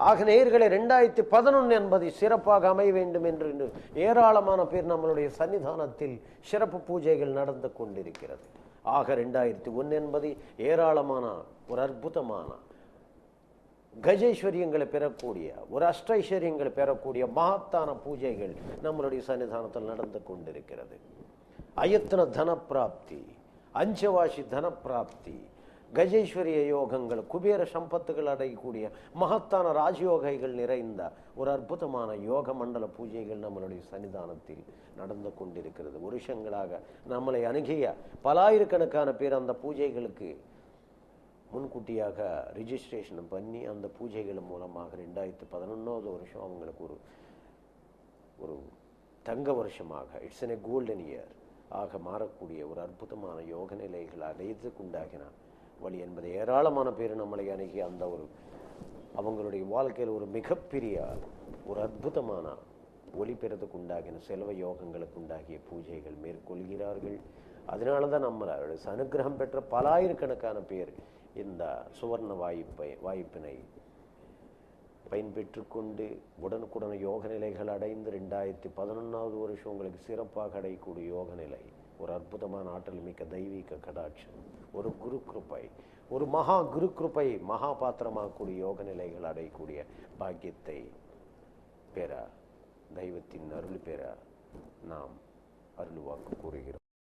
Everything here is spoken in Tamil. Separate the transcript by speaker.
Speaker 1: ஆக நேயர்களே, 2011 என்பது சிறப்பாக அமைய வேண்டும் என்று ஏராளமான பேர் நம்மளுடைய சன்னிதானத்தில் சிறப்பு பூஜைகள் நடந்து கொண்டிருக்கிறது. ஆக 2001 என்பது ஏராளமான ஒரு அற்புதமான கஜேஸ்வரியங்களை பெறக்கூடிய, ஒரு அஷ்டைஸ்வரியங்களை பெறக்கூடிய மகத்தான பூஜைகள் நம்மளுடைய சன்னிதானத்தில் நடந்து கொண்டிருக்கிறது. அயத்தன தனப்பிராப்தி, அஞ்சவாசி தனப்பிராப்தி, கஜேஸ்வரிய யோகங்கள், குபேர சம்பத்துகள் அடையக்கூடிய மகத்தான ராஜயோகைகள் நிறைந்த ஒரு அற்புதமான யோக மண்டல பூஜைகள் நம்மளுடைய சன்னிதானத்தில் நடந்து கொண்டிருக்கிறது. வருஷங்களாக நம்மளை அணுகிய பலாயிரக்கணக்கான பேர் அந்த பூஜைகளுக்கு முன்கூட்டியாக ரிஜிஸ்ட்ரேஷன் பண்ணி அந்த பூஜைகள் மூலமாக 2011 வருஷம் அவங்களுக்கு ஒரு தங்க வருஷமாக, இட்ஸ் என் கோல்டன் இயர் ஆக மாறக்கூடிய ஒரு அற்புதமான யோக நிலைகள் அடையத்துக்கு உண்டாகின வழி என்பதை ஏராளமான பேர் நம்மளை அணுகி அந்த ஒரு அவங்களுடைய வாழ்க்கையில் ஒரு மிகப்பெரிய ஒரு அற்புதமான ஒளி பெறதுக்கு உண்டாகின செல்வ யோகங்களுக்கு உண்டாகிய பூஜைகள் மேற்கொள்கிறார்கள். அதனால தான் நம்மளோட அனுகிரகம் பெற்ற பலாயிரக்கணக்கான பேர் இந்த சுவர்ண வாய்ப்பினை பயன்பெற்று கொண்டு உடனுக்குடன் யோக நிலைகள் அடைந்து 2011 வருஷம் உங்களுக்கு சிறப்பாக அடையக்கூடிய யோக நிலை, ஒரு அற்புதமான ஆற்றல் மிக்க தெய்வீக கடாட்சம், ஒரு குரு கிருப்பை, ஒரு மகா குரு கிருப்பை மகா பாத்திரமாகக்கூடிய யோக நிலைகள் அடையக்கூடிய பாக்கியத்தை பெற, தெய்வத்தின் அருள் பெற நாம் அருள்வாக்கு கூறுகிறோம்.